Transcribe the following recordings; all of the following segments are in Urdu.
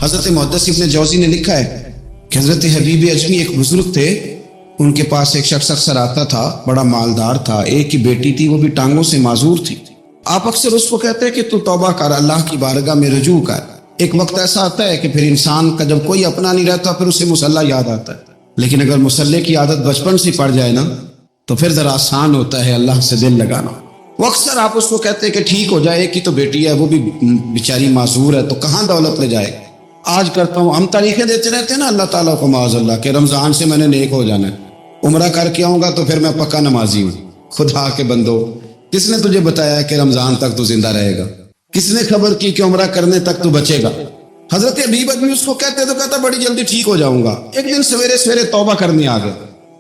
حضرت محدث ابن جوزی نے لکھا ہے کہ حضرت حبیب اجمی ایک بزرگ تھے، ان کے پاس ایک شخص اکثر آتا تھا، بڑا مالدار تھا، ایک ہی بیٹی تھی، وہ بھی ٹانگوں سے معذور تھی۔ آپ اکثر اس کو کہتے ہیں کہ تو توبہ کر، اللہ کی بارگاہ میں رجوع کر۔ ایک وقت ایسا آتا ہے کہ پھر انسان کا جب کوئی اپنا نہیں رہتا پھر اسے مصلی یاد آتا ہے، لیکن اگر مصلی کی عادت بچپن سے پڑ جائے نا تو پھر ذرا آسان ہوتا ہے اللہ سے دل لگانا۔ وہ اکثر آپ اس کو کہتے ہیں کہ ٹھیک ہو جائے، ایک ہی تو بیٹی ہے، وہ بھی بیچاری معذور ہے، تو کہاں دولت لے جائے۔ آج کرتا ہوں، ہم تاریخیں دیتے رہتے ہیں نا اللہ تعالیٰ کو معاذ اللہ کہ رمضان سے میں نے نیک ہو جانا ہے، عمرہ کر کے آؤں گا تو پھر میں پکا نمازی ہوں۔ خدا کے بندو، کس نے تجھے بتایا کہ رمضان تک تو زندہ رہے گا؟ کس نے خبر کی کہ عمرہ کرنے تک تو بچے گا؟ حضرت حبیب اجمی اس کو کہتے تو کہتا بڑی جلدی ٹھیک ہو جاؤں گا۔ ایک دن سویرے سویرے توبہ کرنے آ گئے۔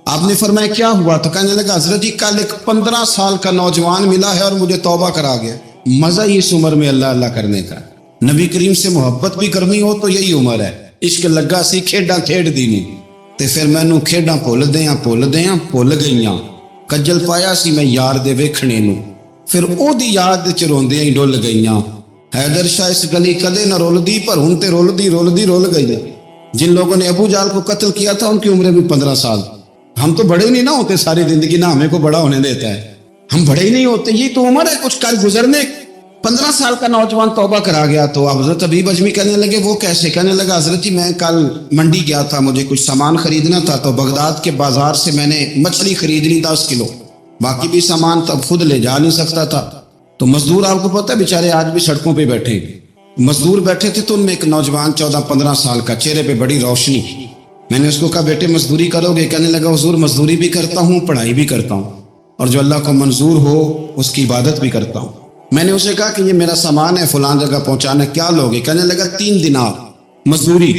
آپ نے فرمایا کیا ہوا؟ تو کہنے لگا حضرت جی کل ایک 15 سال کا نوجوان ملا ہے اور مجھے توبہ کرا گیا۔ مزہ ہی اس عمر میں اللہ اللہ کرنے کا، نبی کریم سے محبت بھی کرنی ہو تو یہی عمر ہے۔ عشق لگا سی کھیڈاں کھیڈ دینی تے پھر مینوں کھیڈاں بھول گئیاں، کجل پایا سی میں یار دے ویکھنے نو، پھر او دی یاد وچ روندیاں ہی ڈل گئیاں۔ حیدر شاہ اس گلی کدے نہ رول دی، پر ہن تے رول گئی۔ جن لوگوں نے ابو جہل کو قتل کیا تھا ان کی عمریں بھی 15 سال۔ ہم تو بڑے نہیں نہ ہوتے ساری زندگی، نہ ہمیں کو بڑا ہونے دیتا ہے، ہم بڑے ہی نہیں ہوتے، یہ تو عمر ہے کچھ کل گزرنے۔ 15 سال کا نوجوان توبہ کرا گیا تو حضرت حبیب اجمی کہنے لگے وہ کیسے؟ کہنے لگا حضرت جی میں کل منڈی گیا تھا، مجھے کچھ سامان خریدنا تھا، تو بغداد کے بازار سے میں نے مچھلی خرید لی 10 کلو، باقی بھی سامان تب خود لے جا نہیں سکتا تھا، تو مزدور آپ کو پتہ ہے بیچارے آج بھی سڑکوں پہ بیٹھے، مزدور بیٹھے تھے، تو ان میں ایک نوجوان 14-15 سال کا، چہرے پہ بڑی روشنی۔ میں نے اس کو کہا بیٹے مزدوری کرو گے؟ کہنے لگا حضور مزدوری بھی کرتا ہوں، پڑھائی بھی کرتا ہوں، اور جو اللہ کو منظور ہو اس کی عبادت بھی کرتا ہوں۔ میں نے اسے کہا کہ یہ میرا سامان ہے فلان جگہ پہنچانا، کیا لوگے؟ کہنے لگا 3 دینار مزدوری۔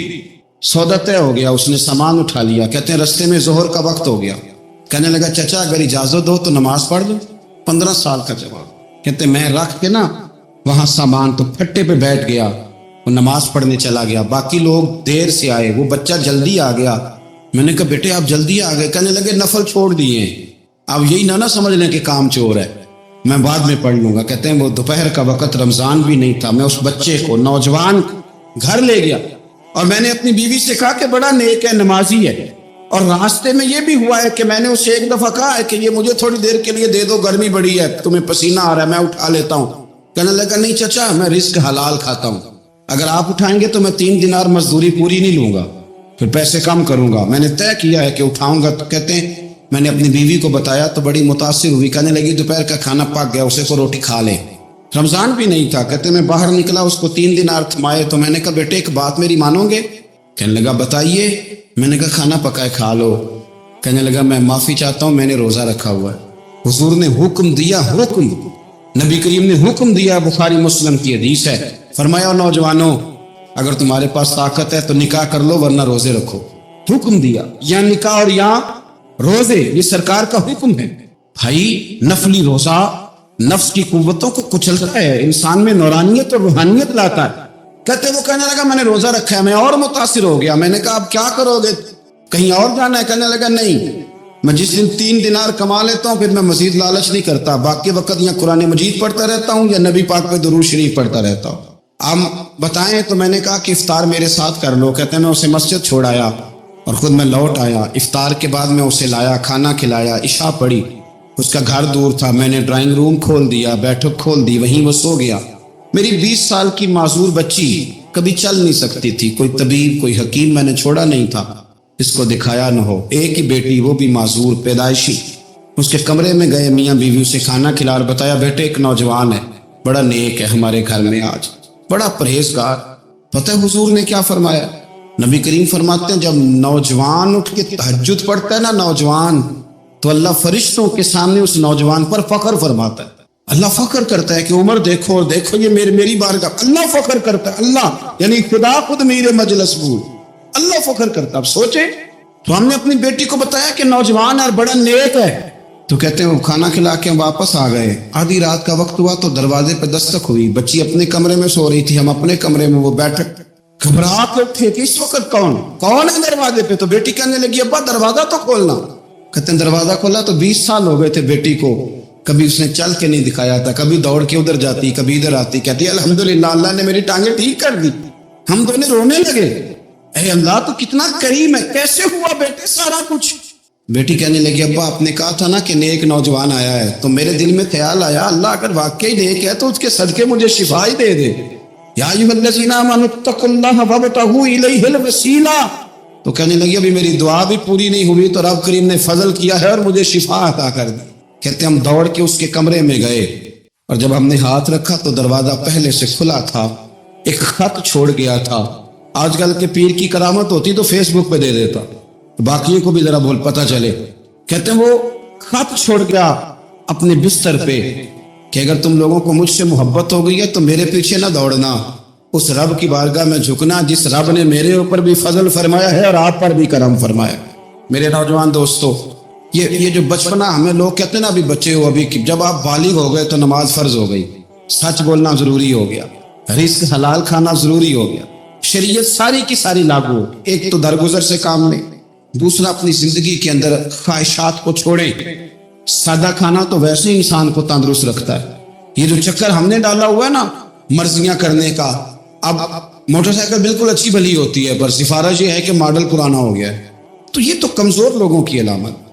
سودا طے ہو گیا، اس نے سامان اٹھا لیا۔ کہتے ہیں رستے میں ظہر کا وقت ہو گیا، کہنے لگا چچا اگر اجازت ہو تو نماز پڑھ لوں۔ 15 سال کا جواب۔ کہتے میں رکھ کے نا وہاں سامان تو پھٹے پہ بیٹھ گیا، وہ نماز پڑھنے چلا گیا، باقی لوگ دیر سے آئے، وہ بچہ جلدی آ گیا۔ میں نے کہا بیٹے آپ جلدی آ گئے؟ کہنے لگے نفل چھوڑ دیے، اب یہی نہ سمجھ لیں کہ کام چور ہے، میں بعد میں پڑھ لوں گا۔ کہتے ہیں وہ دوپہر کا وقت، رمضان بھی نہیں تھا، میں اس بچے کو نوجوان گھر لے گیا اور میں نے اپنی بیوی سے کہا کہ بڑا نیک ہے، نمازی ہے، اور راستے میں یہ بھی ہوا ہے کہ میں نے اسے ایک دفعہ کہا ہے کہ یہ مجھے تھوڑی دیر کے لیے دے دو، گرمی بڑی ہے، تمہیں پسینہ آ رہا ہے، میں اٹھا لیتا ہوں۔ کہنے لگا نہیں چچا میں رزق حلال کھاتا ہوں، اگر آپ اٹھائیں گے تو میں 3 دینار مزدوری پوری نہیں لوں گا، پھر پیسے کم کروں گا، میں نے طے کیا ہے کہ اٹھاؤں گا۔ تو کہتے ہیں میں نے اپنی بیوی کو بتایا تو بڑی متاثر ہوئی، کہنے لگی دوپہر کا کھانا پک گیا، اسے کو روٹی کھا لے، رمضان بھی نہیں تھا۔ کہتے میں باہر نکلا، اس کو 3 دینار تھمائے، تو میں نے کہا بیٹے ایک بات میری مانو گے؟ کہنے لگا بتائیے۔ میں نے کہا کھانا پکائے کھا لو۔ کہنے لگا میں معافی چاہتا ہوں، میں نے روزہ رکھا ہوا ہے۔ حضور نے حکم دیا، حکم نبی کریم نے حکم دیا، بخاری مسلم کی حدیث ہے، فرمایا نوجوانوں اگر تمہارے پاس طاقت ہے تو نکاح کر لو ورنہ روزے رکھو۔ حکم دیا، یا نکاح اور یا روزے، یہ سرکار کا حکم ہے۔ بھائی نفلی روزہ نفس کی قوتوں کو کچلتا ہے، انسان میں نورانیت اور روحانیت لاتا ہے۔ کہتے وہ کہنے لگا میں نے روزہ رکھا ہے، میں اور متاثر ہو گیا۔ میں نے کہا اب کیا کرو گے، کہیں اور جانا ہے؟ کہنے لگا نہیں، میں جس دن 3 دینار کما لیتا ہوں پھر میں مزید لالچ نہیں کرتا، باقی وقت یا قرآن مجید پڑھتا رہتا ہوں یا نبی پاک پہ درود شریف پڑھتا رہتا ہوں۔ آپ بتائیں تو میں نے کہا کہ افطار میرے ساتھ کر لو۔ کہتے ہیں میں اسے مسجد چھوڑ آیا اور خود میں لوٹ آیا، افطار کے بعد میں اسے لایا، کھانا کھلایا، عشاء پڑھی، اس کا گھر دور تھا، میں نے ڈرائنگ روم کھول دیا، بیٹھک کھول دی، وہیں وہ سو گیا۔ میری 20 سال کی معذور بچی کبھی چل نہیں سکتی تھی، کوئی طبیب کوئی حکیم میں نے چھوڑا نہیں تھا اس کو دکھایا نہ ہو، ایک ہی بیٹی وہ بھی معذور پیدائشی۔ اس کے کمرے میں گئے، میاں بیوی اسے کھانا کھلا اور بتایا بیٹے ایک نوجوان ہے، بڑا نیک ہے ہمارے گھر میں، آج بڑا پرہیزگار۔ پتہ ہے حضور نے کیا فرمایا؟ نبی کریم فرماتے ہیں جب نوجوان اٹھ کے تہجد پڑھتا ہے نا نوجوان، تو اللہ فرشتوں کے سامنے اس نوجوان پر فخر فرماتا ہے۔ اللہ فخر کرتا ہے کہ عمر دیکھو اور دیکھو یہ میری بارگاہ، اللہ فخر کرتا ہے، اللہ یعنی خدا خود میرے مجلس بول، اللہ فخر کرتا ہے۔ اب سوچے تو ہم نے اپنی بیٹی کو بتایا کہ نوجوان اور بڑا نیک ہے، تو کہتے ہیں وہ کھانا کھلا کے واپس آ گئے، آدھی رات کا وقت ہوا تو دروازے پہ دستک ہوئی، بچی اپنے کمرے میں سو رہی تھی، ہم اپنے کمرے میں، وہ بیٹھے گھبرا کر تھے کہ اس وقت کون ہے دروازے پہ؟ تو بیٹی کہنے لگی ابا دروازہ تو کھولنا۔ کہتے ہیں دروازہ کھولا تو 20 سال ہو گئے تھے بیٹی کو، کبھی اس نے چل کے نہیں دکھایا تھا، کبھی دوڑ کے ادھر جاتی کبھی ادھر آتی، کہتی الحمدللہ اللہ نے میری ٹانگیں ٹھیک کر دی۔ ہم دونوں رونے لگے، اے اللہ تو کتنا کریم ہے، کیسے ہوا بیٹے سارا کچھ؟ بیٹی کہنے لگی ابا آپ نے کہا تھا نا کہ نیک نوجوان آیا ہے، تو میرے دل میں خیال آیا اللہ اگر واقعی نیک ہے تو اس کے صدقے مجھے شفا ہی دے دے۔ یا ایھا الذین آمنوا اتقوا اللہ وابتغوا الیہ الوسیلہ، تو کہنے لگی ابھی میری دعا بھی پوری نہیں ہوئی تو رب کریم نے فضل کیا ہے اور مجھے شفا عطا کر دی۔ کہتے ہم دوڑ کے اس کے کمرے میں گئے اور جب ہم نے ہاتھ رکھا تو دروازہ پہلے سے کھلا تھا، ایک خط چھوڑ گیا تھا۔ آج کل کے پیر کی کرامت ہوتی تو فیس بک پہ دے دیتا، باقیوں کو بھی ذرا پتہ چلے۔ کہتے ہیں وہ خط چھوڑ گیا اپنے بستر پہ کہ اگر تم لوگوں کو مجھ سے محبت ہو گئی ہے تو میرے پیچھے نہ دوڑنا، اس رب کی بارگاہ میں جھکنا جس رب نے میرے اوپر بھی فضل فرمایا ہے اور آپ پر بھی کرم فرمایا۔ میرے نوجوان دوستو، یہ جو بچپنا ہمیں لوگ کہتے ہیں نا ابھی بچے ہو، ابھی جب آپ بالغ ہو گئے تو نماز فرض ہو گئی، سچ بولنا ضروری ہو گیا، رزق حلال کھانا ضروری ہو گیا، شریعت ساری کی ساری لاگو ہو۔ ایک تو درگزر سے کام لیں، دوسرا اپنی زندگی کے اندر خواہشات کو چھوڑیں۔ سادہ کھانا تو ویسے ہی انسان کو تندرست رکھتا ہے، یہ جو چکر ہم نے ڈالا ہوا ہے نا مرضیاں کرنے کا، اب موٹر سائیکل بالکل اچھی بھلی ہوتی ہے پر سفارش یہ ہے کہ ماڈل پرانا ہو گیا ہے، تو یہ تو کمزور لوگوں کی علامت